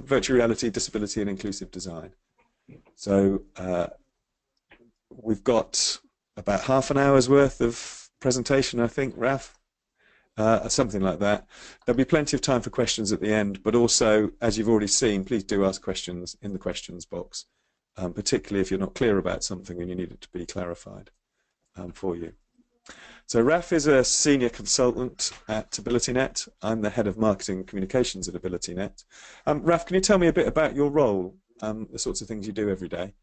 virtual reality, disability and inclusive design. So we've got about half an hour's worth of presentation, I think, Raph, something like that. There'll be plenty of time for questions at the end, but also, as you've already seen, please do ask questions in the questions box, particularly if you're not clear about something and you need it to be clarified for you. So Raph is a senior consultant at AbilityNet. I'm the head of marketing and communications at AbilityNet. Raph, can you tell me a bit about your role, the sorts of things you do every day?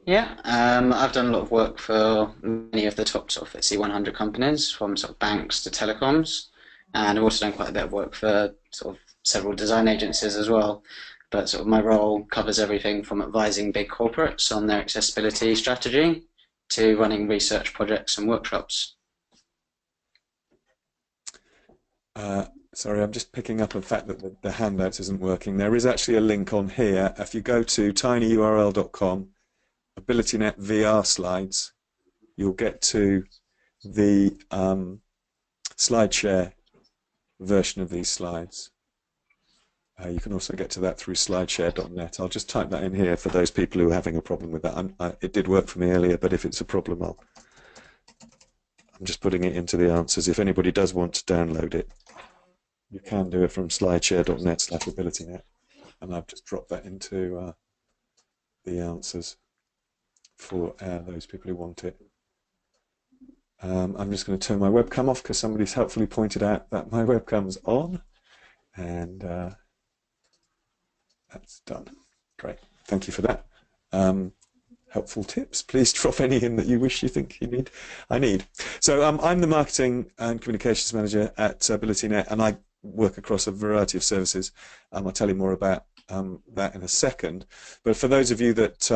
Yeah, I've done a lot of work for many of the top sort of FTSE 100 companies, from sort of banks to telecoms, and I've also done quite a bit of work for sort of several design agencies as well. But sort of my role covers everything from advising big corporates on their accessibility strategy to running research projects and workshops. Sorry, I'm just picking up on the fact that the handouts isn't working. There is actually a link on here. If you go to tinyurl.com, AbilityNet VR slides, you'll get to the slide share version of these slides. You can also get to that through slideshare.net. I'll just type that in here for those people who are having a problem with that. It did work for me earlier, but if it's a problem, I'm just putting it into the answers. If anybody does want to download it, you can do it from slideshare.net/AbilityNet. And I've just dropped that into the answers for those people who want it. I'm just going to turn my webcam off because somebody's helpfully pointed out that my webcam's on. And that's done. Great. Thank you for that. Helpful tips. Please drop any in that you wish you think I need. So I'm the marketing and communications manager at AbilityNet, and I work across a variety of services. I'll tell you more about that in a second. But for those of you that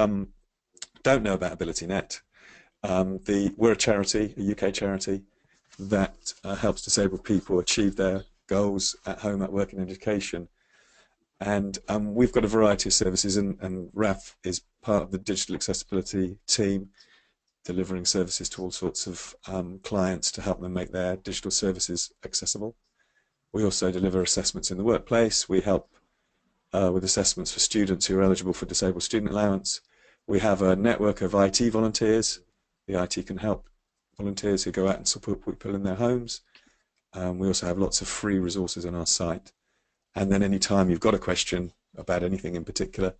don't know about AbilityNet, we're a charity, a UK charity, that helps disabled people achieve their goals at home, at work and education. And we've got a variety of services, and Raph is part of the digital accessibility team, delivering services to all sorts of clients to help them make their digital services accessible. We also deliver assessments in the workplace. We help with assessments for students who are eligible for disabled student allowance. We have a network of IT volunteers. The IT can help volunteers who go out and support people in their homes. We also have lots of free resources on our site. And then anytime you've got a question about anything in particular,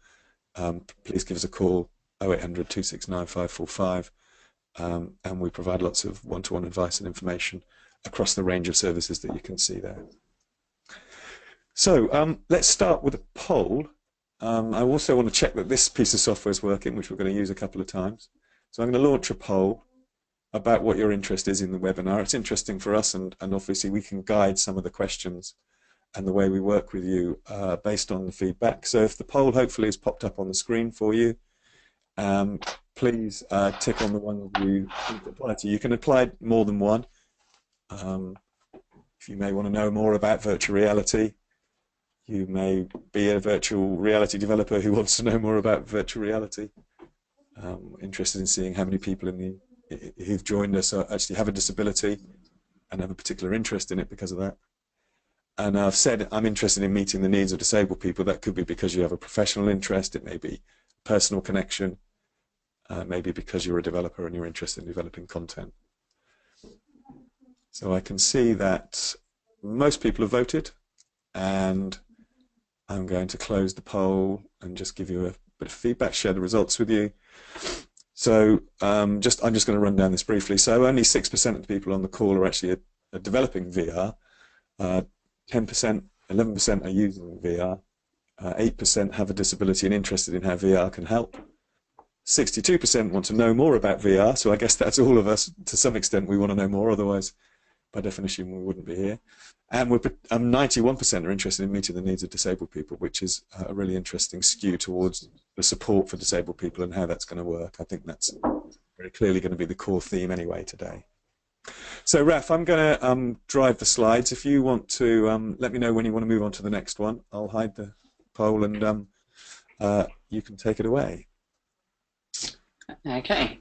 please give us a call, 0800 269 545, and we provide lots of one-to-one advice and information across the range of services that you can see there. So let's start with a poll. I also want to check that this piece of software is working, which we're going to use a couple of times. So I'm going to launch a poll about what your interest is in the webinar. It's interesting for us, and obviously we can guide some of the questions and the way we work with you based on the feedback. So if the poll hopefully is popped up on the screen for you, please tick on the one that you apply to. You can apply more than one. If you may want to know more about virtual reality, you may be a virtual reality developer who wants to know more about virtual reality. Interested in seeing how many people who've joined us actually have a disability and have a particular interest in it because of that. And I've said I'm interested in meeting the needs of disabled people. That could be because you have a professional interest. It may be a personal connection. Maybe because you're a developer and you're interested in developing content. So I can see that most people have voted, and I'm going to close the poll and just give you a bit of feedback, share the results with you. So I'm just going to run down this briefly. So only 6% of the people on the call are actually developing VR. 10%, 11% are using VR. 8% have a disability and interested in how VR can help. 62% want to know more about VR, so I guess that's all of us. To some extent we want to know more, otherwise by definition we wouldn't be here. And 91% are interested in meeting the needs of disabled people, which is a really interesting skew towards the support for disabled people and how that's going to work. I think that's very clearly going to be the core theme anyway today. So Raph, I'm going to drive the slides. If you want to let me know when you want to move on to the next one, I'll hide the poll and you can take it away. Okay.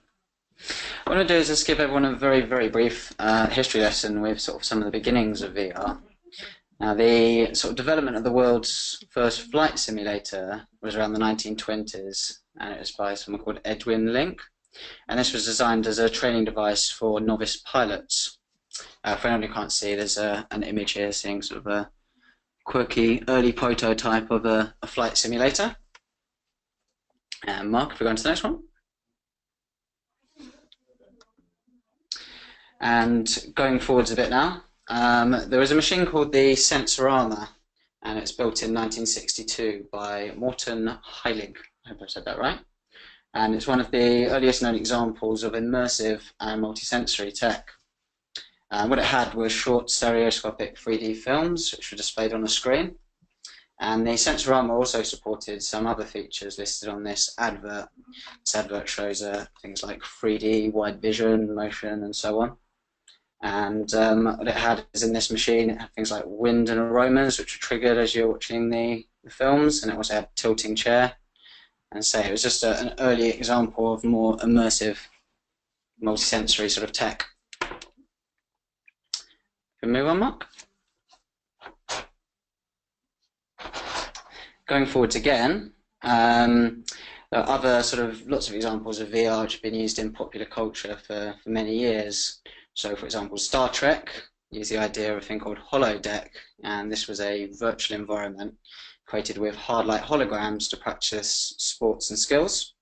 What I'll do is just give everyone a very, very brief history lesson with sort of some of the beginnings of VR. Now, the sort of development of the world's first flight simulator was around the 1920s, and it was by someone called Edwin Link. And this was designed as a training device for novice pilots. For anyone who can't see, there's an image here seeing sort of a quirky early prototype of a flight simulator. And Mark, if we go on to the next one. And going forwards a bit now, there was a machine called the Sensorama, and it's built in 1962 by Morton Heilig. I hope I've said that right. And it's one of the earliest known examples of immersive and multisensory tech. What it had was short stereoscopic 3D films, which were displayed on a screen. And the Sensorama also supported some other features listed on this advert. This advert shows things like 3D, wide vision, motion, and so on. And what it had is in this machine, it had things like wind and aromas, which were triggered as you're watching the films, and it also had a tilting chair. And so it was just an early example of more immersive, multisensory sort of tech. Can we move on, Mark? Going forwards again, there are other sort of lots of examples of VR which have been used in popular culture for many years. So, for example, Star Trek used the idea of a thing called holodeck, and this was a virtual environment created with hard light holograms to practice sports and skills.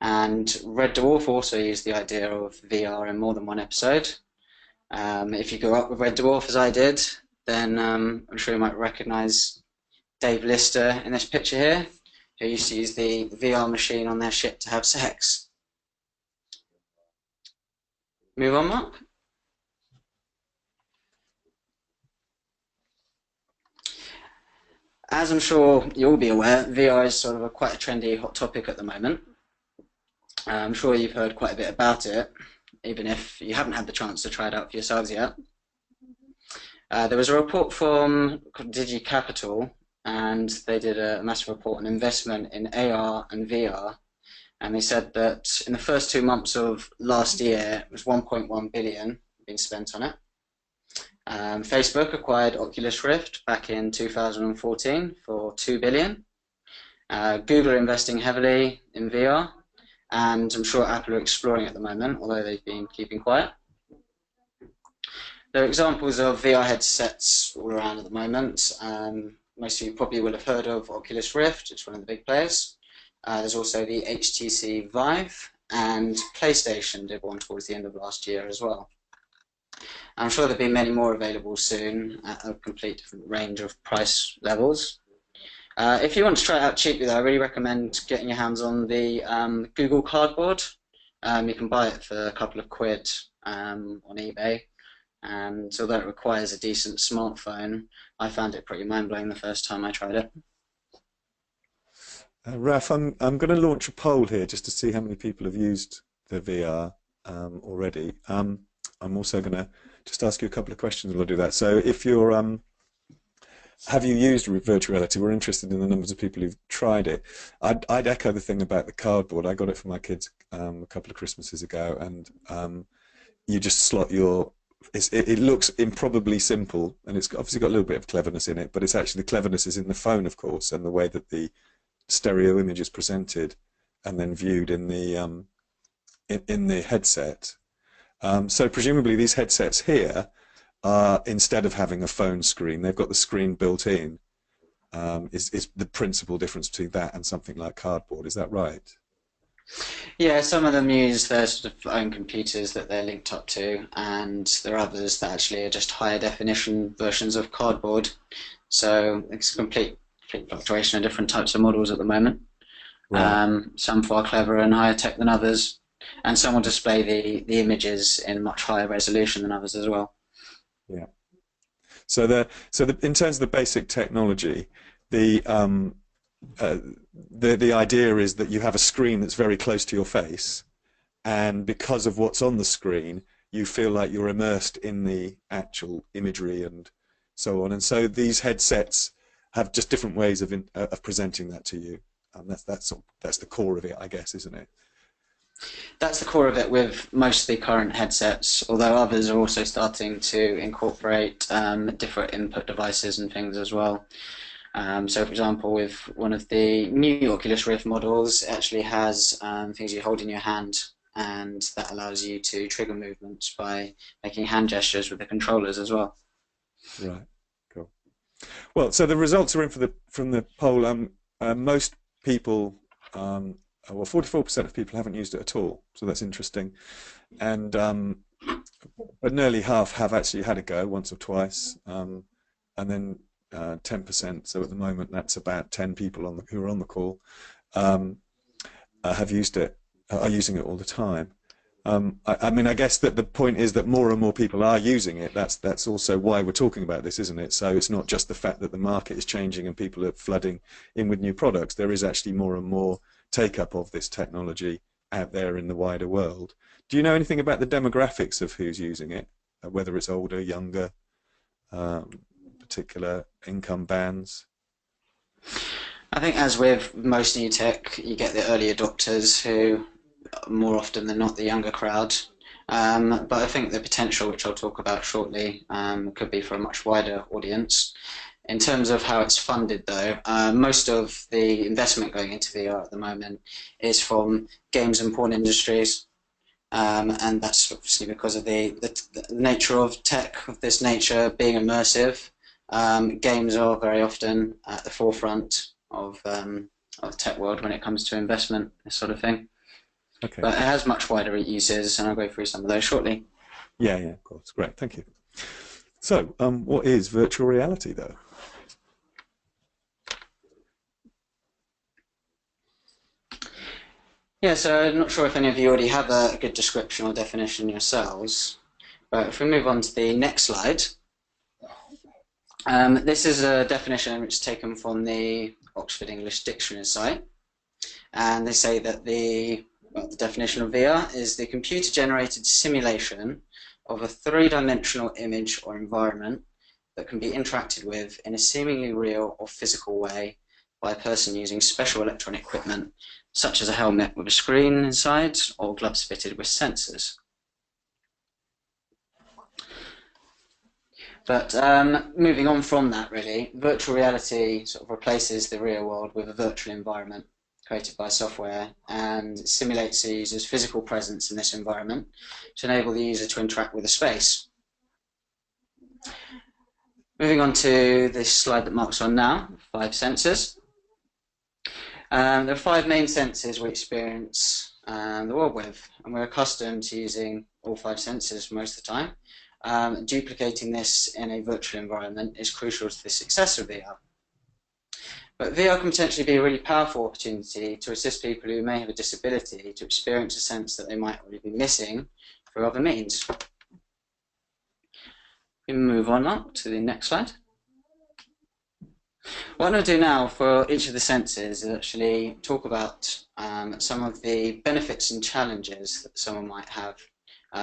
And Red Dwarf also used the idea of VR in more than one episode. If you grew up with Red Dwarf, as I did, then I'm sure you might recognize Dave Lister in this picture here, who used to use the VR machine on their ship to have sex. Move on, Mark. As I'm sure you'll be aware, VR is sort of quite a trendy hot topic at the moment. I'm sure you've heard quite a bit about it, even if you haven't had the chance to try it out for yourselves yet. There was a report from Digi Capital, and they did a massive report on investment in AR and VR. And they said that in the first 2 months of last year, it was 1.1 billion being spent on it. Facebook acquired Oculus Rift back in 2014 for 2 billion. Google are investing heavily in VR, and I'm sure Apple are exploring at the moment, although they've been keeping quiet. There are examples of VR headsets all around at the moment. Most of you probably will have heard of Oculus Rift. It's one of the big players. There's also the HTC Vive, and PlayStation did one towards the end of last year as well. I'm sure there'll be many more available soon at a complete different range of price levels. If you want to try it out cheaply, though, I really recommend getting your hands on the Google Cardboard. You can buy it for a couple of quid on eBay. And although it requires a decent smartphone, I found it pretty mind-blowing the first time I tried it. Raf, I'm going to launch a poll here just to see how many people have used the VR already. I'm also going to just ask you a couple of questions while I do that. So if you're, have you used virtual reality? We're interested in the numbers of people who've tried it. I'd echo the thing about the cardboard. I got it for my kids a couple of Christmases ago, and you just slot your, it looks improbably simple, and it's obviously got a little bit of cleverness in it, but it's actually, the cleverness is in the phone, of course, and the way that the stereo image is presented and then viewed in the headset. So presumably these headsets here are, instead of having a phone screen, they've got the screen built in. Is the principal difference between that and something like cardboard? Is that right? Yeah, some of them use their sort of own computers that they're linked up to, and there are others that actually are just higher definition versions of cardboard. So it's a complete fluctuation of different types of models at the moment. Right. Some far cleverer and higher tech than others, and some will display the images in much higher resolution than others as well. Yeah. So in terms of the basic technology, the idea is that you have a screen that's very close to your face, and because of what's on the screen, you feel like you're immersed in the actual imagery and so on. And so these headsets have just different ways of presenting that to you. That's the core of it, I guess, isn't it? That's the core of it with most of the current headsets, although others are also starting to incorporate different input devices and things as well. So, for example, with one of the new Oculus Rift models, it actually has things you hold in your hand, and that allows you to trigger movements by making hand gestures with the controllers as well. Right. Cool. Well, so the results are in from the poll. Most people, well, 44% of people haven't used it at all, so that's interesting, and but nearly half have actually had a go once or twice, and then 10%. So at the moment, that's about 10 people who are on the call have used it, are using it all the time. I mean, I guess that the point is that more and more people are using it. That's also why we're talking about this, isn't it? So it's not just the fact that the market is changing and people are flooding in with new products. There is actually more and more take-up of this technology out there in the wider world. Do you know anything about the demographics of who's using it, whether it's older, younger, particular income bands? I think, as with most new tech, you get the early adopters who, more often than not, the younger crowd. But I think the potential, which I'll talk about shortly, could be for a much wider audience. In terms of how it's funded, though, most of the investment going into VR at the moment is from games and porn industries. And that's obviously because of the nature of tech of this nature being immersive. Games are very often at the forefront of the tech world when it comes to investment, this sort of thing. Okay. But it has much wider uses, and I'll go through some of those shortly. Yeah, of course. Great, thank you. So, what is virtual reality, though? Yeah, so I'm not sure if any of you already have a good description or definition yourselves, but if we move on to the next slide, this is a definition which is taken from the Oxford English Dictionary site, and they say that the definition of VR is the computer-generated simulation of a three-dimensional image or environment that can be interacted with in a seemingly real or physical way by a person using special electronic equipment, such as a helmet with a screen inside or gloves fitted with sensors. But moving on from that, really, virtual reality sort of replaces the real world with a virtual environment created by software and simulates the user's physical presence in this environment to enable the user to interact with the space. Moving on to this slide that Mark's on now, 5 sensors. There are 5 main senses we experience the world with, and we're accustomed to using all 5 senses most of the time. Duplicating this in a virtual environment is crucial to the success of VR. But VR can potentially be a really powerful opportunity to assist people who may have a disability to experience a sense that they might already be missing through other means. We move on up to the next slide. What I'm going to do now for each of the senses is actually talk about some of the benefits and challenges that someone might have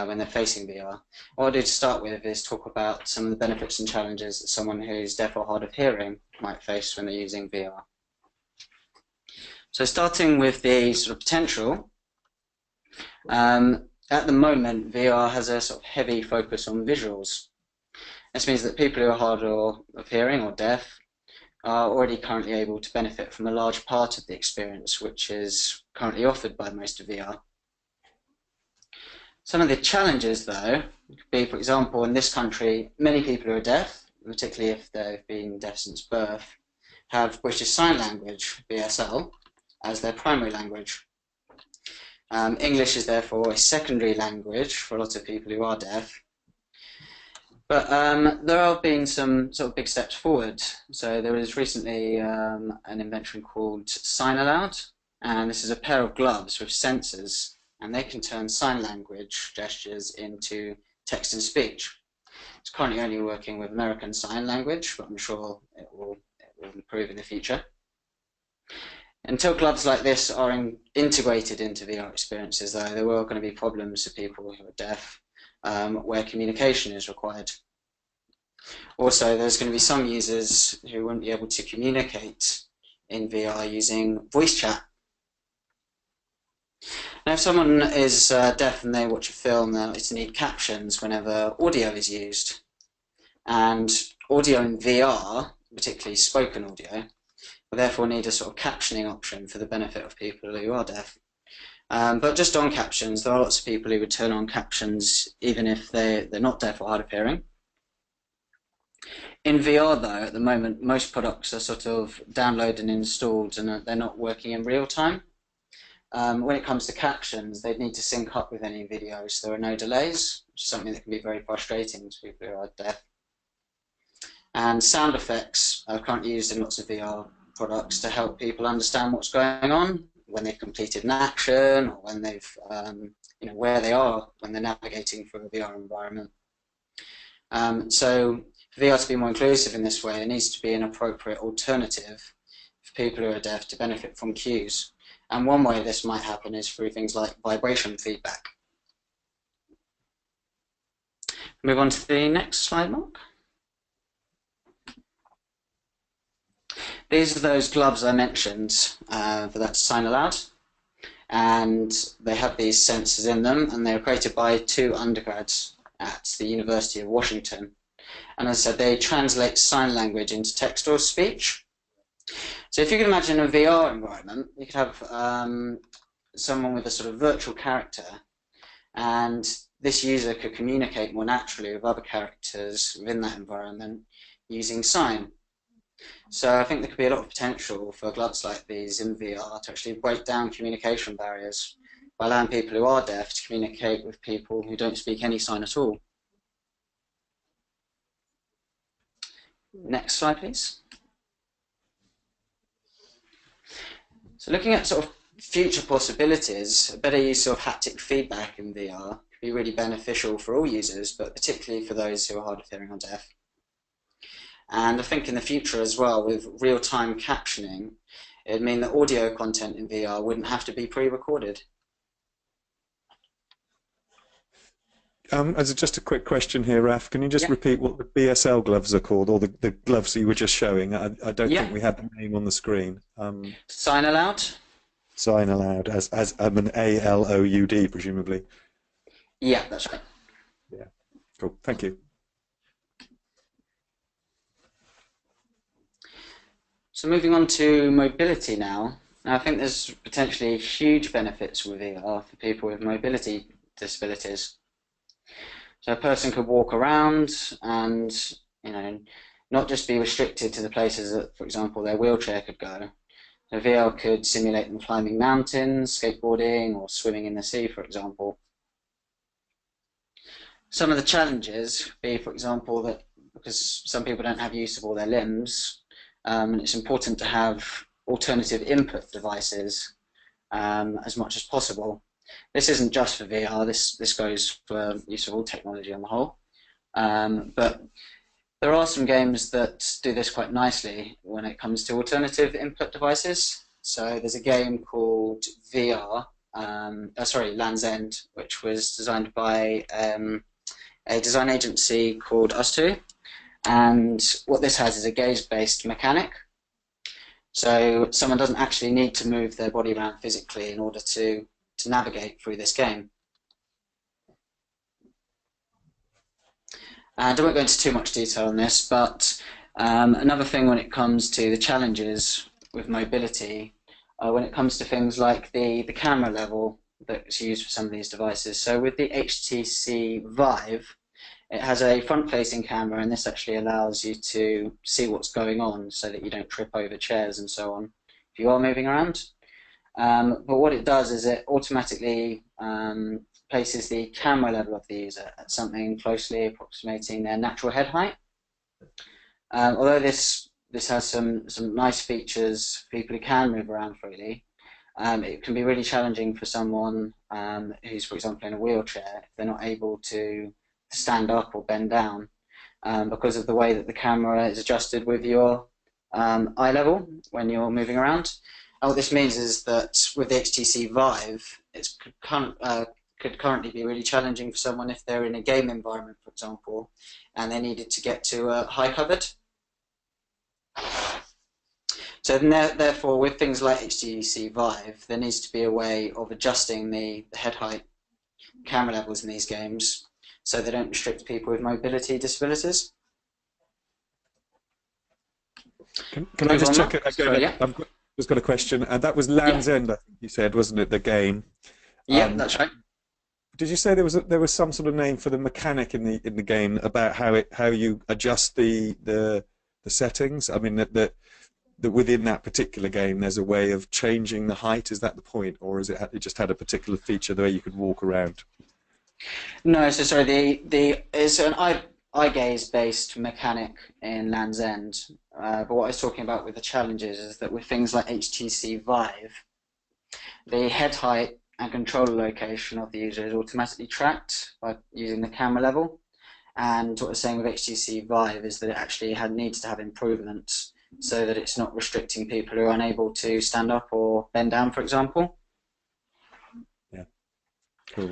when they're facing VR. What I'll do to start with is talk about some of the benefits and challenges that someone who's deaf or hard of hearing might face when they're using VR. So starting with the sort of potential, at the moment VR has a sort of heavy focus on visuals. This means that people who are hard of hearing or deaf are already currently able to benefit from a large part of the experience which is currently offered by most of VR. Some of the challenges, though, could be, for example, in this country, many people who are deaf, particularly if they've been deaf since birth, have British Sign Language, BSL, as their primary language. English is therefore a secondary language for a lot of people who are deaf. But there have been some sort of big steps forward. So there was recently an invention called Sign Aloud, and this is a pair of gloves with sensors, and they can turn sign language gestures into text and speech. It's currently only working with American Sign Language, but I'm sure it will improve in the future. Until gloves like this are integrated into VR experiences, though, there are going to be problems for people who are deaf, where communication is required. Also, there's going to be some users who won't be able to communicate in VR using voice chat. Now, if someone is deaf and they watch a film, they'll need captions whenever audio is used. And audio in VR, particularly spoken audio, will therefore need a sort of captioning option for the benefit of people who are deaf. But just on captions, there are lots of people who would turn on captions even if they're not deaf or hard of hearing. In VR, though, at the moment, most products are sort of downloaded and installed, and they're not working in real time. When it comes to captions, they'd need to sync up with any videos. So there are no delays, which is something that can be very frustrating to people who are deaf. And sound effects are currently used in lots of VR products to help people understand what's going on when they've completed an action, or when they've, where they are when they're navigating through a VR environment. So for VR to be more inclusive in this way, there needs to be an appropriate alternative for people who are deaf to benefit from cues. And one way this might happen is through things like vibration feedback. Move on to the next slide, Mark. These are those gloves I mentioned for that sign aloud. And they have these sensors in them, and they were created by 2 undergrads at the University of Washington. And as I said, they translate sign language into text or speech. So if you can imagine a VR environment, you could have someone with a sort of virtual character, and this user could communicate more naturally with other characters within that environment using sign. So I think there could be a lot of potential for gloves like these in VR to actually break down communication barriers by allowing people who are deaf to communicate with people who don't speak any sign at all. Next slide, please. So looking at sort of future possibilities, a better use of haptic feedback in VR could be really beneficial for all users, but particularly for those who are hard of hearing or deaf. And I think in the future as well, with real-time captioning, it would mean that audio content in VR wouldn't have to be pre-recorded. As just a quick question here, Raf, can you just repeat what the BSL gloves are called, or the gloves that you were just showing? I don't think we had the name on the screen. Sign aloud. Sign aloud, as an ALOUD, presumably. Yeah, that's right. Yeah, cool. Thank you. So moving on to mobility now. Now I think there's potentially huge benefits with VR for people with mobility disabilities. So a person could walk around and, not just be restricted to the places that, for example, their wheelchair could go. So VR could simulate them climbing mountains, skateboarding, or swimming in the sea, for example. Some of the challenges be, for example, that because some people don't have use of all their limbs, it's important to have alternative input devices as much as possible. This isn't just for VR, this goes for use of all technology on the whole. But there are some games that do this quite nicely when it comes to alternative input devices. So there's a game called Land's End, which was designed by a design agency called Us2. And what this has is a gaze-based mechanic. So someone doesn't actually need to move their body around physically in order to navigate through this game. And I won't go into too much detail on this, but another thing when it comes to the challenges with mobility, when it comes to things like the camera level that's used for some of these devices. So with the HTC Vive, it has a front-facing camera, and this actually allows you to see what's going on so that you don't trip over chairs and so on if you are moving around. But what it does is it automatically places the camera level of the user at something closely approximating their natural head height. Although this has some nice features for people who can move around freely, it can be really challenging for someone who's, for example, in a wheelchair if they're not able to stand up or bend down because of the way that the camera is adjusted with your eye level when you're moving around. And what this means is that with the HTC Vive, it could currently be really challenging for someone if they're in a game environment, for example, and they needed to get to a high cupboard. So therefore, with things like HTC Vive, there needs to be a way of adjusting the head height camera levels in these games so they don't restrict people with mobility disabilities. Can I just check it again? Sorry, yeah. I've just got a question, and that was Yeah, Land's End, I think you said, wasn't it? The game. yeah, that's right. Did you say there was some sort of name for the mechanic in the game about how you adjust the settings? I mean that within that particular game there's a way of changing the height. Is that the point, or is it just had a particular feature the way you could walk around? No, so sorry, it's an eye gaze based mechanic in Land's End. But what I was talking about with the challenges is that with things like HTC Vive, the head height and controller location of the user is automatically tracked by using the camera level. And what we're saying with HTC Vive is that it actually needs to have improvements so that it's not restricting people who are unable to stand up or bend down, for example. Yeah, cool.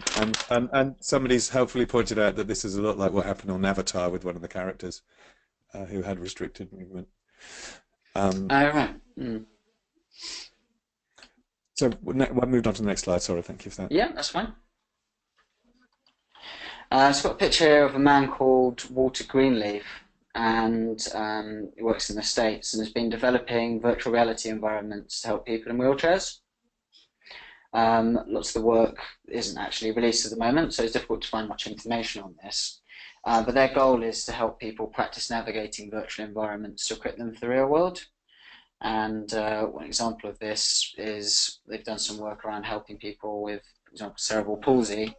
And somebody's helpfully pointed out that this is a lot like what happened on Avatar with one of the characters who had restricted movement. Right. Mm. So we moved on to the next slide. Sorry, thank you for that. Yeah, that's fine. It's got a picture here of a man called Walter Greenleaf, and he works in the States and has been developing virtual reality environments to help people in wheelchairs. Lots of the work isn't actually released at the moment, so it's difficult to find much information on this. But their goal is to help people practice navigating virtual environments to equip them for the real world. And one example of this is they've done some work around helping people with, for example, cerebral palsy,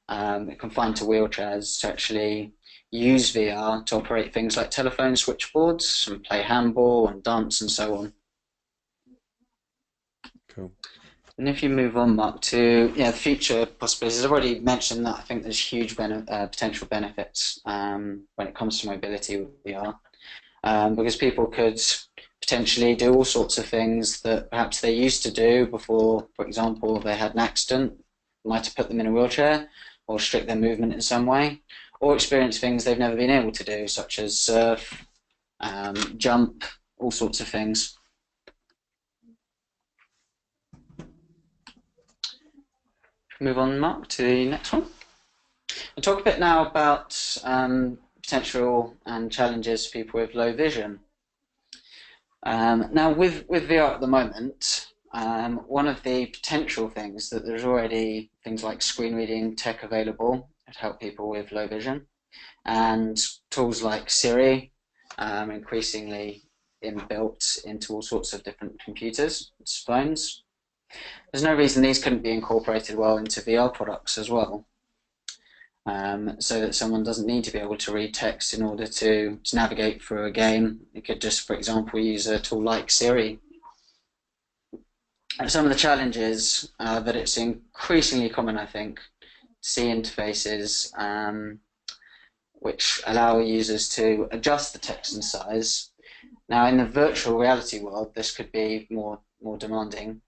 confined to wheelchairs, to actually use VR to operate things like telephone switchboards and play handball and dance and so on. Cool. And if you move on, Mark, to the future possibilities, I've already mentioned that I think there's huge potential benefits when it comes to mobility with VR, because people could potentially do all sorts of things that perhaps they used to do before, for example, they had an accident, might have put them in a wheelchair, or restrict their movement in some way, or experience things they've never been able to do, such as surf, jump, all sorts of things. Move on, Mark, to the next one. I'll talk a bit now about potential and challenges for people with low vision. Now, with VR at the moment, one of the potential things that there's already things like screen reading tech available to help people with low vision, and tools like Siri, increasingly inbuilt into all sorts of different computers, phones. There's no reason these couldn't be incorporated well into VR products as well, so that someone doesn't need to be able to read text in order to navigate through a game. You could just, for example, use a tool like Siri. And some of the challenges that it's increasingly common, I think, to see interfaces which allow users to adjust the text and size. Now, in the virtual reality world, this could be more demanding,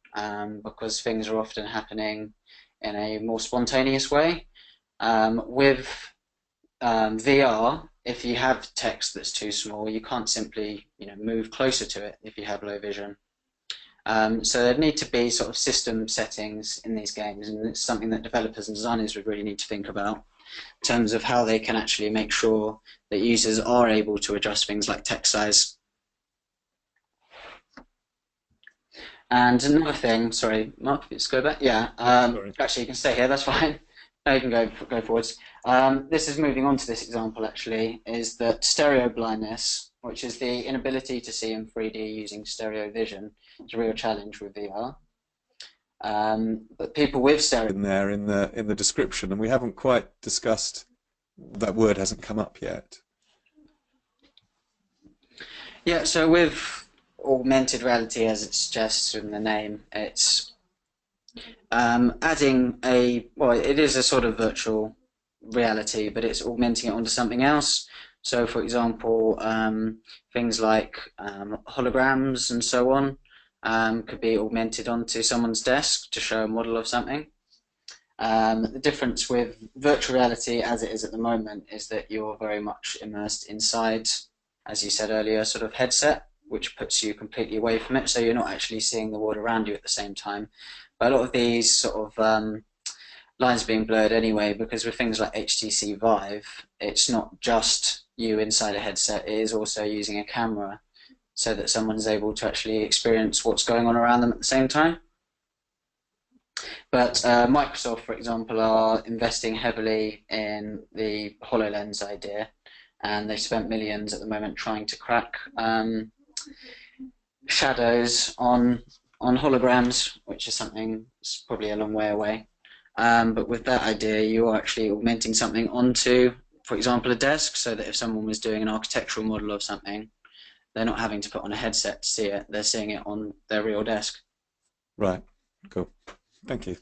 because things are often happening in a more spontaneous way. With VR, if you have text that's too small, you can't simply move closer to it if you have low vision. So there need to be sort of system settings in these games, and it's something that developers and designers would really need to think about in terms of how they can actually make sure that users are able to adjust things like text size. And another thing, sorry, Mark, let's go back. Yeah, actually, you can stay here. That's fine. No, you can go forwards. This is moving on to this example. Actually, is that stereo blindness, which is the inability to see in 3D using stereo vision, is a real challenge with VR. But people with stereo in there in the description, and we haven't quite discussed. That word hasn't come up yet. Yeah, so with augmented reality, as it suggests in the name, it's adding it is a sort of virtual reality, but it's augmenting it onto something else. So, for example, things like holograms and so on could be augmented onto someone's desk to show a model of something. The difference with virtual reality as it is at the moment is that you're very much immersed inside, as you said earlier, sort of headset, which puts you completely away from it, so you're not actually seeing the world around you at the same time. But a lot of these sort of lines being blurred anyway, because with things like HTC Vive, it's not just you inside a headset, it is also using a camera so that someone's able to actually experience what's going on around them at the same time. But Microsoft, for example, are investing heavily in the Hololens idea, and they've spent millions at the moment trying to crack shadows on holograms, which is something that's probably a long way away. But with that idea, you are actually augmenting something onto, for example, a desk, so that if someone was doing an architectural model of something, they're not having to put on a headset to see it, they're seeing it on their real desk. Right, cool. Thank you.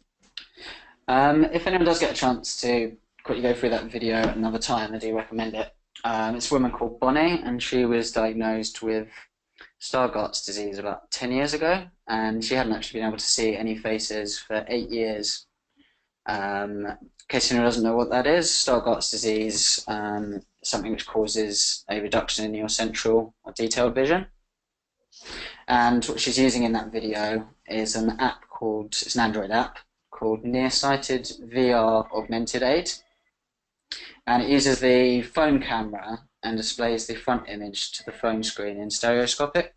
If anyone does get a chance to quickly go through that video at another time, I do recommend it. It's a woman called Bonnie, and she was diagnosed with Stargardt's disease about 10 years ago, and she hadn't actually been able to see any faces for 8 years. In case anyone doesn't know what that is, Stargardt's disease is something which causes a reduction in your central or detailed vision. And what she's using in that video is an app called, it's an Android app, called Nearsighted VR Augmented Aid. And it uses the phone camera and displays the front image to the phone screen in stereoscopic.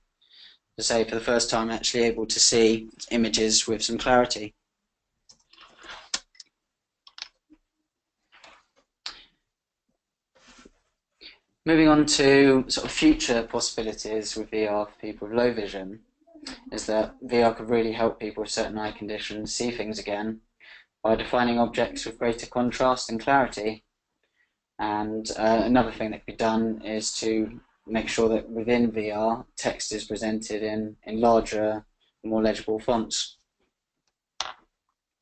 To say, for the first time, actually able to see images with some clarity. Moving on to sort of future possibilities with VR for people with low vision, is that VR could really help people with certain eye conditions see things again by defining objects with greater contrast and clarity. And another thing that can be done is to make sure that within VR, text is presented in larger, more legible fonts.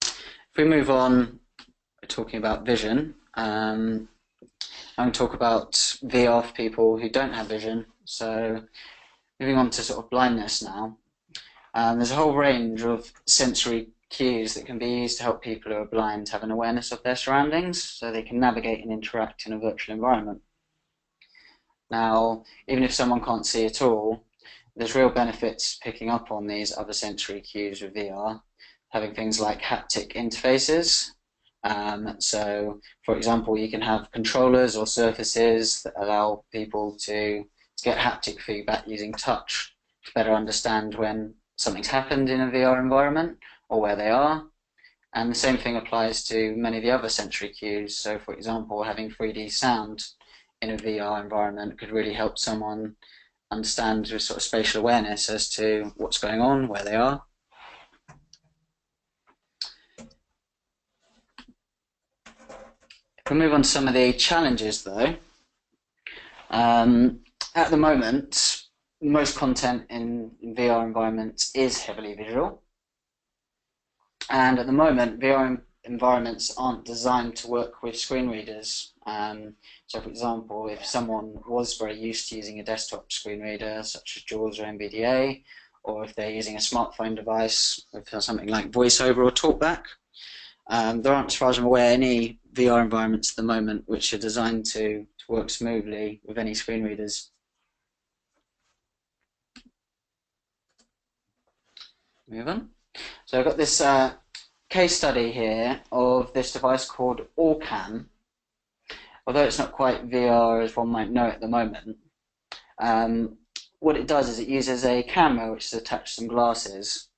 If we move on, talking about vision, I'm going to talk about VR for people who don't have vision. So moving on to sort of blindness now. There's a whole range of sensory cues that can be used to help people who are blind have an awareness of their surroundings so they can navigate and interact in a virtual environment. Now, even if someone can't see at all, there's real benefits picking up on these other sensory cues with VR, having things like haptic interfaces. So, for example, you can have controllers or surfaces that allow people to get haptic feedback using touch to better understand when something's happened in a VR environment or where they are. And the same thing applies to many of the other sensory cues. So, for example, having 3D sound in a VR environment could really help someone understand with sort of spatial awareness as to what's going on, where they are. If we move on to some of the challenges, though, at the moment, most content in VR environments is heavily visual. And at the moment, VR environments aren't designed to work with screen readers. So, for example, if someone was very used to using a desktop screen reader, such as JAWS or NVDA, or if they're using a smartphone device with something like VoiceOver or TalkBack, there aren't, as far as I'm aware, any VR environments at the moment which are designed to work smoothly with any screen readers. Move on. So I've got this case study here of this device called Orcam. Although it's not quite VR as one might know at the moment, what it does is it uses a camera which is attached to some glasses,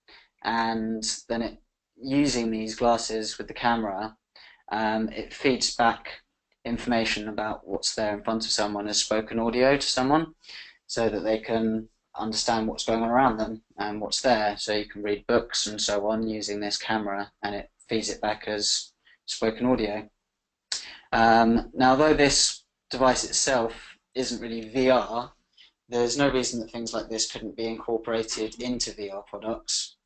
and then using these glasses with the camera, it feeds back information about what's there in front of someone as spoken audio to someone, so that they can understand what's going on around them and what's there. So you can read books and so on using this camera, and it feeds it back as spoken audio. Now, though this device itself isn't really VR, there's no reason that things like this couldn't be incorporated into VR products,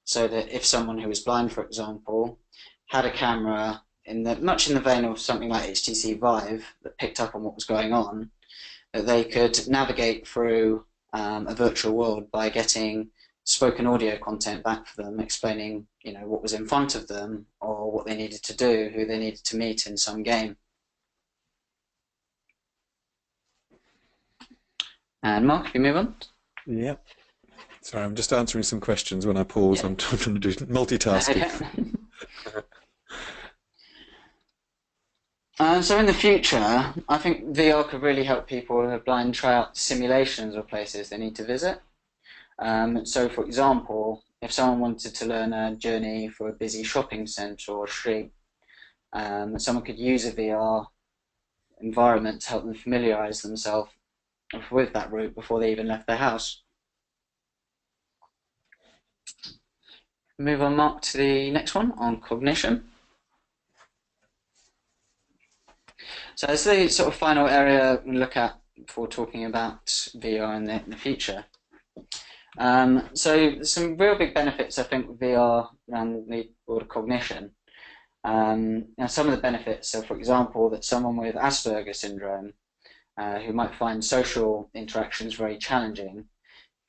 so that if someone who was blind, for example, had a camera much in the vein of something like HTC Vive that picked up on what was going on, that they could navigate through a virtual world by getting spoken audio content back for them, explaining, what was in front of them or what they needed to do, who they needed to meet in some game. And Mark, if you move on. Yeah. Sorry, I'm just answering some questions. When I pause, Yeah. I'm trying to do multitasking. Okay. So in the future, I think VR could really help people who are blind try out simulations of places they need to visit. So for example, if someone wanted to learn a journey for a busy shopping centre or street, someone could use a VR environment to help them familiarise themselves with that route before they even left their house. Move on, Mark, to the next one on cognition. So it's the sort of final area we look at before talking about VR in the future. So there's some real big benefits, I think, with VR around the broader cognition. Now, some of the benefits are, for example, that someone with Asperger's syndrome, who might find social interactions very challenging,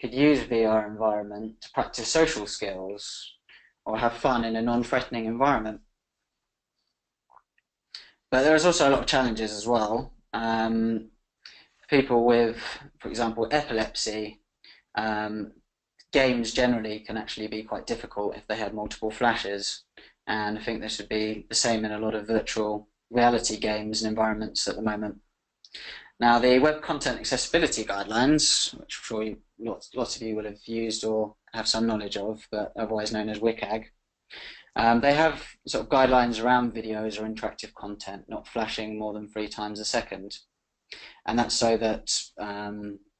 could use a VR environment to practice social skills or have fun in a non-threatening environment. But there's also a lot of challenges as well. People with, for example, epilepsy, games generally can actually be quite difficult if they had multiple flashes. And I think this would be the same in a lot of virtual reality games and environments at the moment. Now, the Web Content Accessibility Guidelines, which I'm sure lots of you will have used or have some knowledge of, but otherwise known as WCAG, they have sort of guidelines around videos or interactive content not flashing more than 3 times a second. And that's so that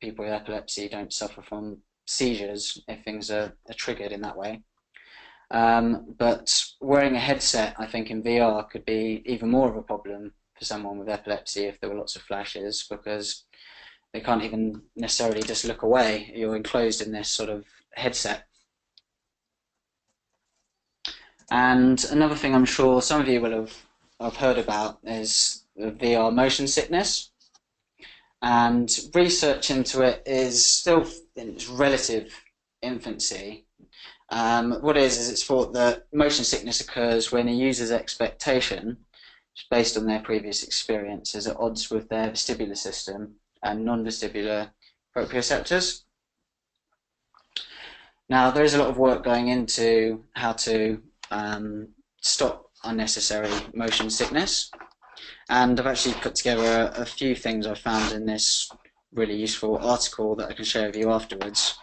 people with epilepsy don't suffer from seizures if things are triggered in that way. But wearing a headset, I think, in VR could be even more of a problem for someone with epilepsy if there were lots of flashes, because they can't even necessarily just look away. You're enclosed in this sort of headset. And another thing I'm sure some of you will have heard about is the VR motion sickness. And research into it is still in its relative infancy. What it is it's thought that motion sickness occurs when a user's expectation, based on their previous experience, is at odds with their vestibular system and non-vestibular proprioceptors. Now, there is a lot of work going into how to stop unnecessary motion sickness, and I've actually put together a few things I found in this really useful article that I can share with you afterwards.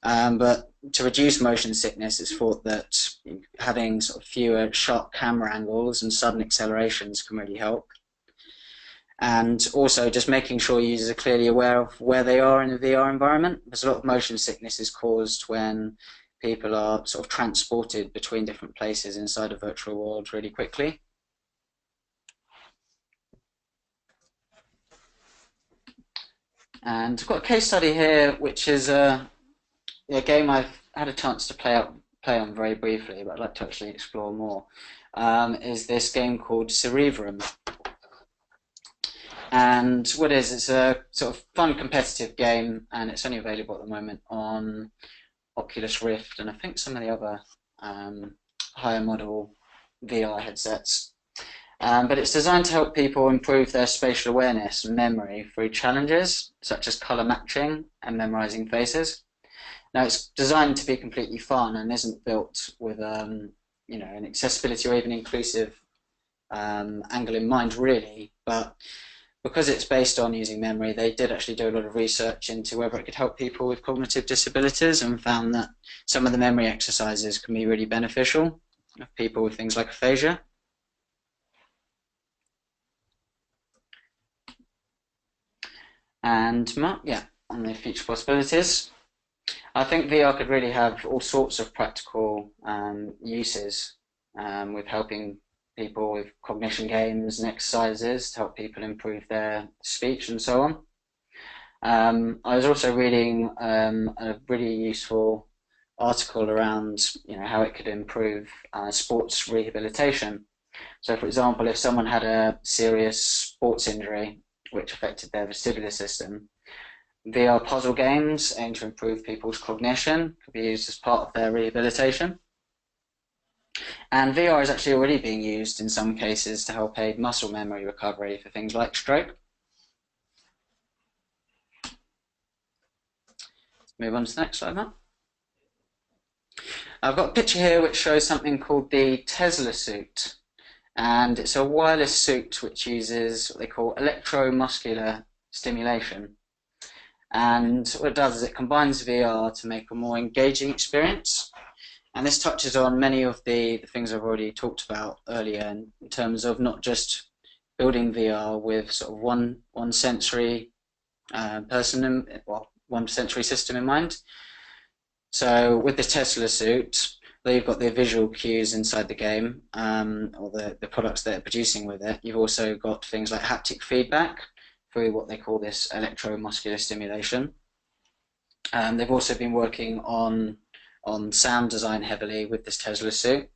But to reduce motion sickness, it's thought that having sort of fewer sharp camera angles and sudden accelerations can really help. And also just making sure users are clearly aware of where they are in a VR environment. There's a lot of motion sickness is caused when people are sort of transported between different places inside a virtual world really quickly. And I've got a case study here, which is a game I've had a chance to play on very briefly, but I'd like to actually explore more. Is this game called Cerebrum. And what it is, it's a sort of fun competitive game, and it's only available at the moment on Oculus Rift and I think some of the other higher model VR headsets. But it's designed to help people improve their spatial awareness and memory through challenges such as colour matching and memorising faces. Now, it's designed to be completely fun and isn't built with an accessibility or even inclusive angle in mind, really. But because it's based on using memory, they did actually do a lot of research into whether it could help people with cognitive disabilities, and found that some of the memory exercises can be really beneficial for people with things like aphasia. And on the future possibilities, I think VR could really have all sorts of practical uses with helping people with cognition games and exercises to help people improve their speech and so on. I was also reading a really useful article around how it could improve sports rehabilitation. So, for example, if someone had a serious sports injury which affected their vestibular system, VR puzzle games aim to improve people's cognition, could be used as part of their rehabilitation. And VR is actually already being used in some cases to help aid muscle memory recovery for things like stroke. Move on to the next slide now. I've got a picture here which shows something called the Tesla suit. And it's a wireless suit which uses what they call electromuscular stimulation. And what it does is it combines VR to make a more engaging experience. And this touches on many of the things I've already talked about earlier in terms of not just building VR with sort of one sensory one sensory system in mind. So with the Tesla suit, you've got the visual cues inside the game, or the products that are producing with it. You've also got things like haptic feedback through what they call this electromuscular stimulation. They've also been working on sound design heavily with this Tesla suit.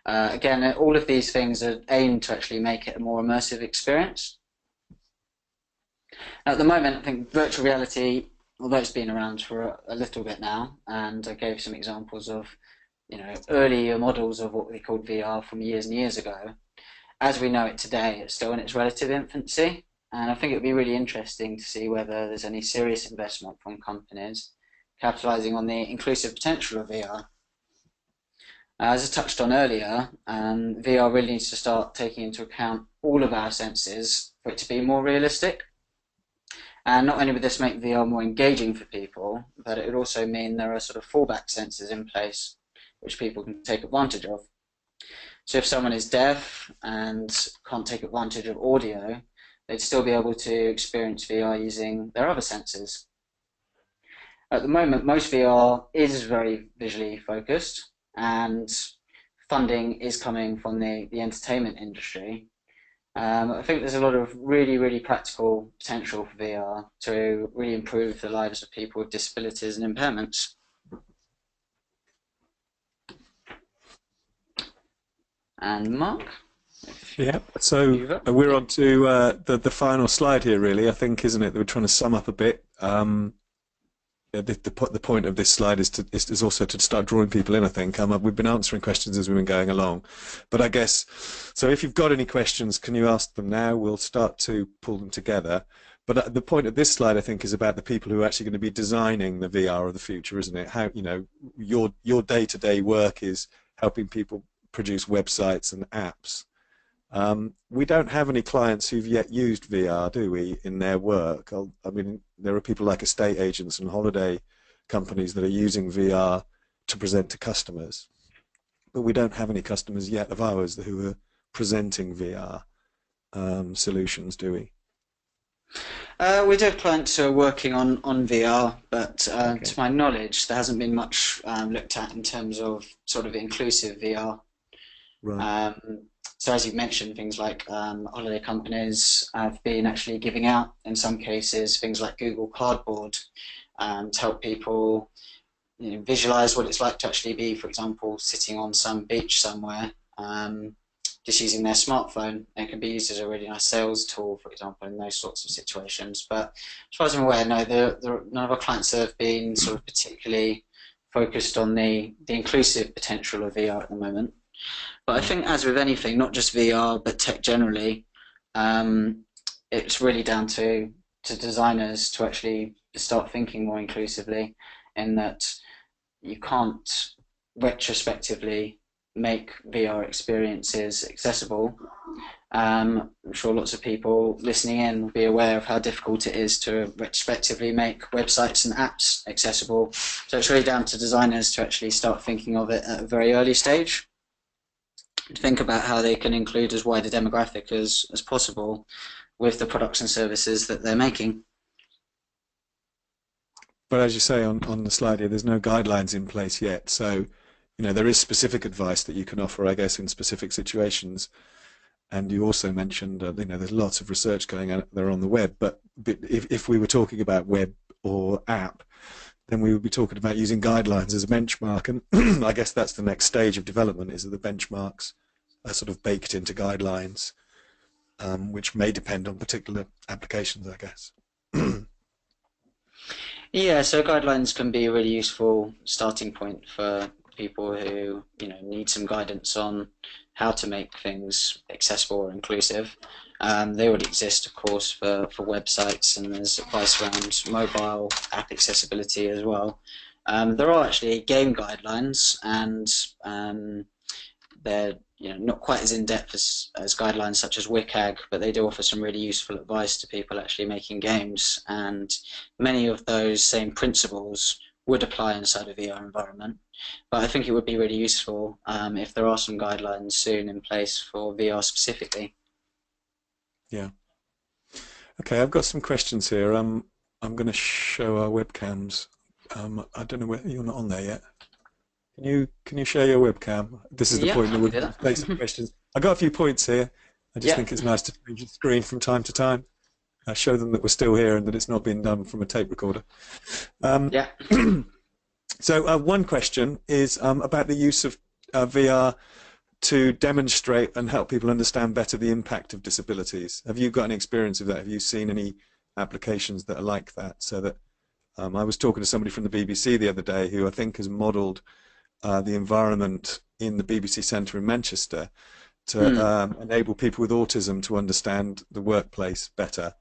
Again, all of these things are aimed to actually make it a more immersive experience. At the moment, I think virtual reality, although it's been around for a little bit now, and I gave some examples of earlier models of what we called VR from years and years ago. As we know it today, it's still in its relative infancy, and I think it would be really interesting to see whether there's any serious investment from companies capitalizing on the inclusive potential of VR. As I touched on earlier, VR really needs to start taking into account all of our senses for it to be more realistic. And not only would this make VR more engaging for people, but it would also mean there are sort of fallback senses in place which people can take advantage of. So if someone is deaf and can't take advantage of audio, they'd still be able to experience VR using their other senses. At the moment, most VR is very visually focused, and funding is coming from the entertainment industry. I think there's a lot of really, really practical potential for VR to really improve the lives of people with disabilities and impairments. And Mark? Yeah, so we're on to the final slide here, really, I think, isn't it? We're trying to sum up a bit. The point of this slide is also to start drawing people in, I think. We've been answering questions as we've been going along. But I guess, so if you've got any questions, can you ask them now? We'll start to pull them together. But the point of this slide, I think, is about the people who are actually going to be designing the VR of the future, isn't it? How, your day-to-day work is helping people produce websites and apps. We don't have any clients who've yet used VR, do we, in their work? I mean, there are people like estate agents and holiday companies that are using VR to present to customers. But we don't have any customers yet of ours who are presenting VR solutions, do we? We do have clients who are working on VR, but okay, to my knowledge, there hasn't been much looked at in terms of sort of inclusive VR. Right. So as you mentioned, things like holiday companies have been actually giving out, in some cases, things like Google Cardboard to help people visualize what it's like to actually be, for example, sitting on some beach somewhere, just using their smartphone. It can be used as a really nice sales tool, for example, in those sorts of situations. But as far as I'm aware, no, none of our clients have been sort of particularly focused on the inclusive potential of VR at the moment. But I think, as with anything, not just VR, but tech generally, it's really down to designers to actually start thinking more inclusively, in that you can't retrospectively make VR experiences accessible. I'm sure lots of people listening in will be aware of how difficult it is to retrospectively make websites and apps accessible. So it's really down to designers to actually start thinking of it at a very early stage, to think about how they can include as wide a demographic as possible with the products and services that they're making. But as you say on the slide here, there's no guidelines in place yet. So, there is specific advice that you can offer, I guess, in specific situations. And you also mentioned, there's lots of research going on there on the web. But if we were talking about web or app, then we would be talking about using guidelines as a benchmark. And I guess that's the next stage of development, is that the benchmarks are sort of baked into guidelines, which may depend on particular applications, I guess. Yeah, so guidelines can be a really useful starting point for people who need some guidance on how to make things accessible or inclusive. They already exist, of course, for websites, and there's advice around mobile app accessibility as well. There are actually game guidelines, and they're not quite as in-depth as guidelines such as WCAG, but they do offer some really useful advice to people actually making games, and many of those same principles would apply inside a VR environment. But I think it would be really useful if there are some guidelines soon in place for VR specifically. Yeah. Okay, I've got some questions here. I'm going to show our webcams. I don't know where you're not on there yet. Can you share your webcam? This is the Yeah, point I that can do we'll that. take some questions. I got a few points here. I just Yeah, think it's nice to change the screen from time to time. Show them that we're still here and that it's not being done from a tape recorder. yeah. So one question is about the use of VR to demonstrate and help people understand better the impact of disabilities. Have you got any experience of that? Have you seen any applications that are like that? So that I was talking to somebody from the BBC the other day who I think has modelled the environment in the BBC Centre in Manchester to enable people with autism to understand the workplace better.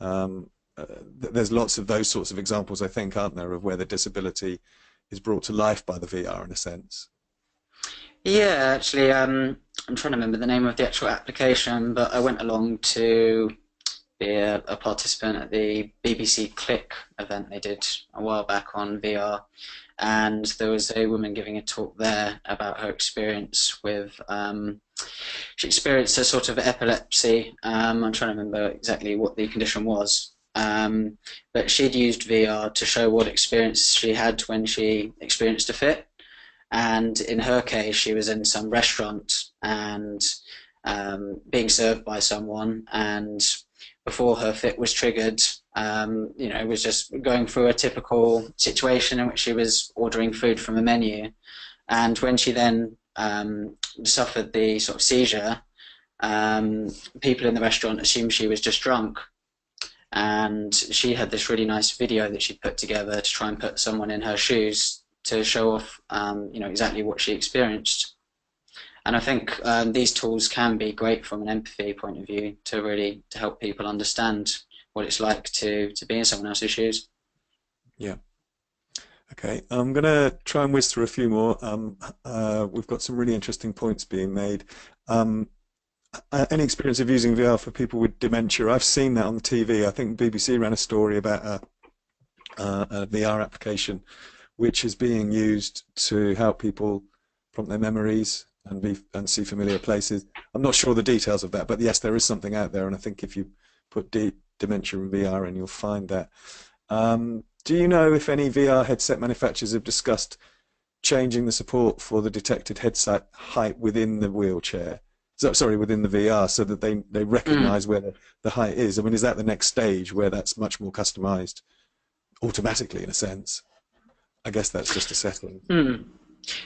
There's lots of those sorts of examples, I think, aren't there, of where the disability is brought to life by the VR in a sense. Yeah, actually, I'm trying to remember the name of the actual application, but I went along to be a participant at the BBC Click event they did a while back on VR, and there was a woman giving a talk there about her experience with, she experienced a sort of epilepsy. I'm trying to remember exactly what the condition was, but she'd used VR to show what experience she had when she experienced a fit. And in her case, she was in some restaurant and being served by someone, and before her fit was triggered, was just going through a typical situation in which she was ordering food from a menu. And when she then suffered the sort of seizure, people in the restaurant assumed she was just drunk. And she had this really nice video that she put together to try and put someone in her shoes to show off, exactly what she experienced. And I think these tools can be great from an empathy point of view to help people understand what it's like to be in someone else's shoes. Yeah. Okay, I'm going to try and whiz through a few more. We've got some really interesting points being made. Any experience of using VR for people with dementia? I've seen that on the TV. I think BBC ran a story about a VR application which is being used to help people prompt their memories and see familiar places. I'm not sure the details of that, but yes, there is something out there, and I think if you put dementia in VR in, you'll find that. Do you know if any VR headset manufacturers have discussed changing the support for the detected headset height within the wheelchair? Sorry, within the VR, so that they recognise where the height is? I mean, is that the next stage where that's much more customised automatically in a sense? I guess that's just a setting.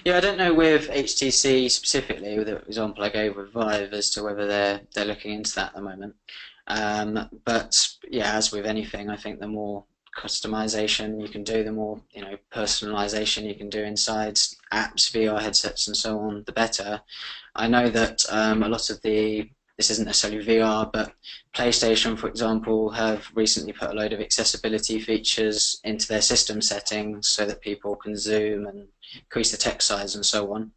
Yeah, I don't know with HTC specifically, with the example I gave with Vive, as to whether they're looking into that at the moment. But yeah, as with anything, I think the more customization you can do, the more personalization you can do inside apps, VR headsets, and so on, the better. I know that a lot of this isn't necessarily VR, but PlayStation, for example, have recently put a load of accessibility features into their system settings so that people can zoom and increase the text size and so on.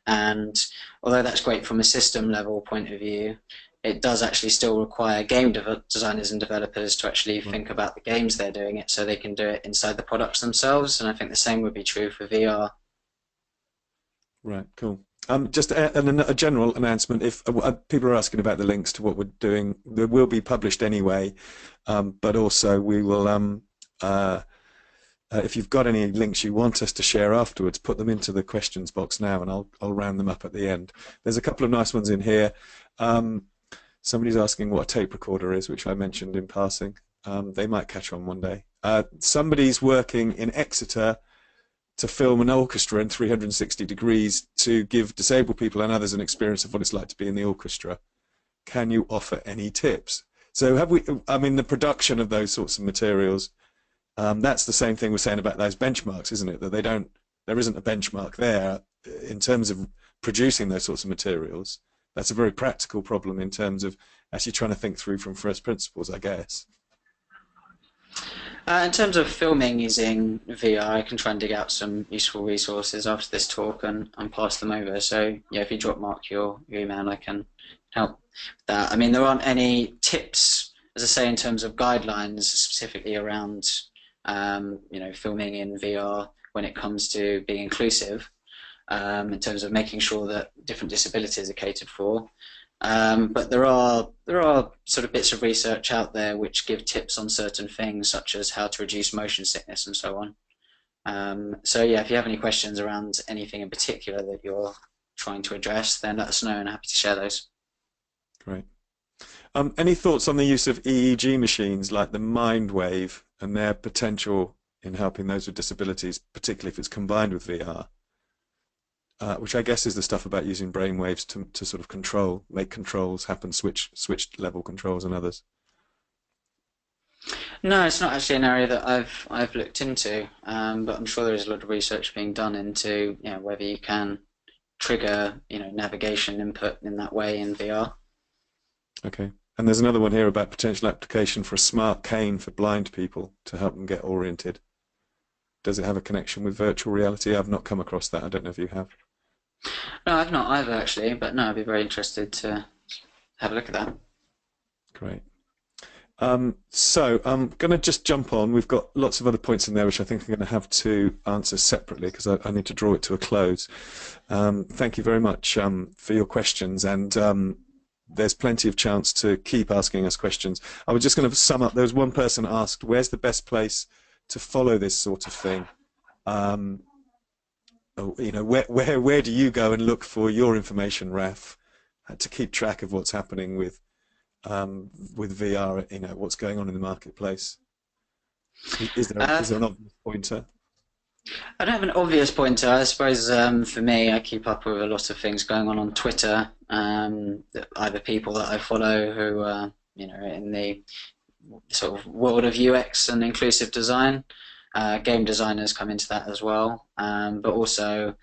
And although that's great from a system level point of view, it does actually still require game designers and developers to actually think about the games they're doing it so they can do it inside the products themselves. And I think the same would be true for VR. Right, cool. Just a general announcement, if people are asking about the links to what we're doing, they will be published anyway, but also we will, if you've got any links you want us to share afterwards, put them into the questions box now and I'll round them up at the end. There's a couple of nice ones in here. Somebody's asking what a tape recorder is, which I mentioned in passing. They might catch on one day. Somebody's working in Exeter to film an orchestra in 360 degrees to give disabled people and others an experience of what it's like to be in the orchestra. Can you offer any tips? So the production of those sorts of materials, that's the same thing we're saying about those benchmarks, isn't it? That they don't there isn't a benchmark there in terms of producing those sorts of materials. That's a very practical problem in terms of actually trying to think through from first principles, I guess. In terms of filming using VR, I can try and dig out some useful resources after this talk and pass them over. So yeah, if you drop Mark your email, I can help with that. I mean, there aren't any tips, as I say, in terms of guidelines specifically around filming in VR when it comes to being inclusive, in terms of making sure that different disabilities are catered for. But there are sort of bits of research out there which give tips on certain things, such as how to reduce motion sickness and so on. So yeah, if you have any questions around anything in particular that you're trying to address, then let us know, and I'm happy to share those. Great. Any thoughts on the use of EEG machines like the Mindwave and their potential in helping those with disabilities, particularly if it's combined with VR? Which I guess is the stuff about using brainwaves to sort of make controls happen, switch level controls and others. No, it's not actually an area that I've looked into, but I'm sure there is a lot of research being done into whether you can trigger navigation input in that way in VR. Okay, and there's another one here about potential application for a smart cane for blind people to help them get oriented. Does it have a connection with virtual reality? I've not come across that. I don't know if you have. No, I've not either actually, but no, I'd be very interested to have a look at that. Great. So I'm going to just jump on. We've got lots of other points in there which I think I'm going to have to answer separately because I need to draw it to a close. Thank you very much for your questions, and there's plenty of chance to keep asking us questions. I was just going to sum up. There was one person asked, where's the best place to follow this sort of thing? Where do you go and look for your information, Raf, to keep track of what's happening with VR? What's going on in the marketplace. Is there an obvious pointer? I don't have an obvious pointer. I suppose for me, I keep up with a lot of things going on Twitter. Either people that I follow who are in the sort of world of UX and inclusive design. Game designers come into that as well, but also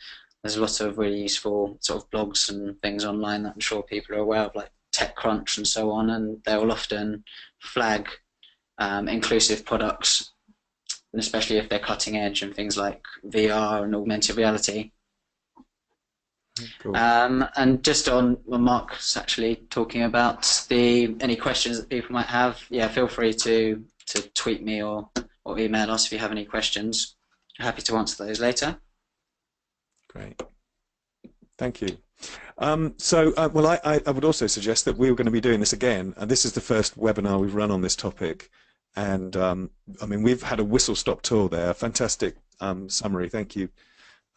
there's a lot of really useful sort of blogs and things online that I'm sure people are aware of, like TechCrunch and so on, and they will often flag inclusive products, and especially if they're cutting edge and things like VR and augmented reality. Cool. And just on what Mark's actually talking about, any questions that people might have, yeah, feel free to tweet me or email us if you have any questions. Happy to answer those later. Great. Thank you. I would also suggest that we were going to be doing this again, and this is the first webinar we've run on this topic. And I mean, we've had a whistle-stop tour there. Fantastic summary. Thank you,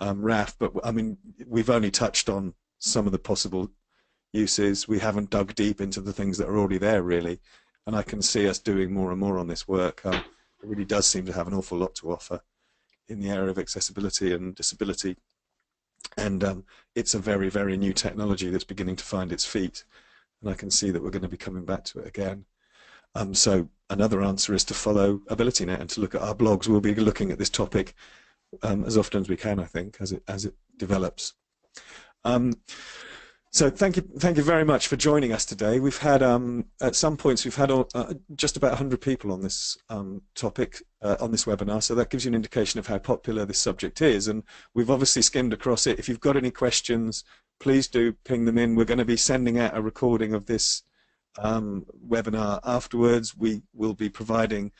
Raf. But I mean, we've only touched on some of the possible uses. We haven't dug deep into the things that are already there, really. And I can see us doing more and more on this work. It really does seem to have an awful lot to offer in the area of accessibility and disability. And it's a very, very new technology that's beginning to find its feet. And I can see that we're going to be coming back to it again. So another answer is to follow AbilityNet and to look at our blogs. We'll be looking at this topic as often as we can, I think, as it develops. So thank you very much for joining us today. We've had, at some points, we've had just about 100 people on this topic, on this webinar, so that gives you an indication of how popular this subject is, and we've obviously skimmed across it. If you've got any questions, please do ping them in. We're going to be sending out a recording of this webinar afterwards. We will be providing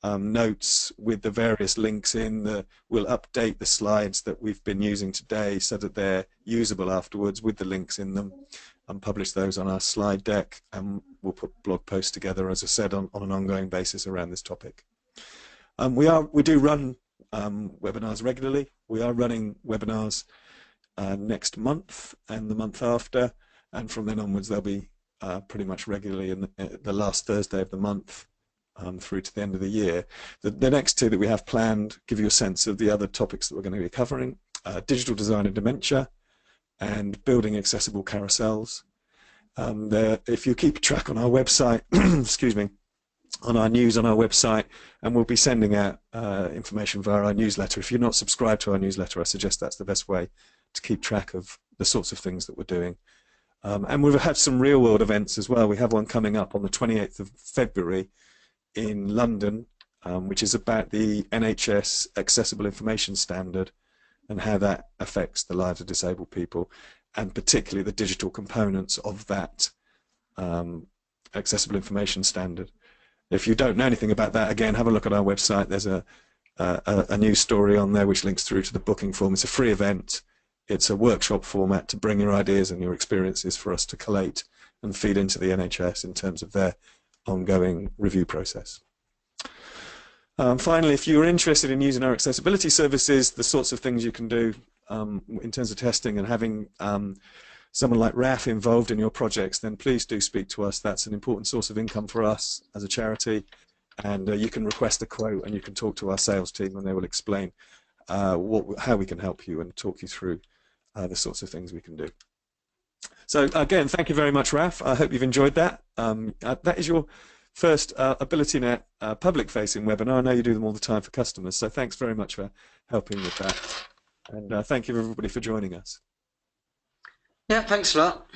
notes with the various links in. We'll update the slides that we've been using today so that they're usable afterwards with the links in them, and publish those on our slide deck, and we'll put blog posts together, as I said, on an ongoing basis around this topic. We do run webinars regularly. We are running webinars next month and the month after, and from then onwards they'll be pretty much regularly in the last Thursday of the month through to the end of the year. The next two that we have planned give you a sense of the other topics that we're going to be covering: digital design and dementia, and building accessible carousels. If you keep track on our website, excuse me, on our news on our website, and we'll be sending out information via our newsletter. If you're not subscribed to our newsletter, I suggest that's the best way to keep track of the sorts of things that we're doing. And we've had some real-world events as well. We have one coming up on the 28th of February in London, which is about the NHS Accessible Information Standard and how that affects the lives of disabled people, and particularly the digital components of that Accessible Information Standard. If you don't know anything about that, again, have a look at our website. There's a news story on there which links through to the booking form. It's a free event. It's a workshop format to bring your ideas and your experiences for us to collate and feed into the NHS in terms of their ongoing review process. Finally, if you're interested in using our accessibility services, the sorts of things you can do in terms of testing and having someone like Raph involved in your projects, then please do speak to us. That's an important source of income for us as a charity, and you can request a quote and you can talk to our sales team and they will explain how we can help you and talk you through the sorts of things we can do. So again, thank you very much, Raph. I hope you've enjoyed that. That is your first AbilityNet public-facing webinar. I know you do them all the time for customers, so thanks very much for helping with that. And thank you everybody for joining us. Yeah, thanks a lot.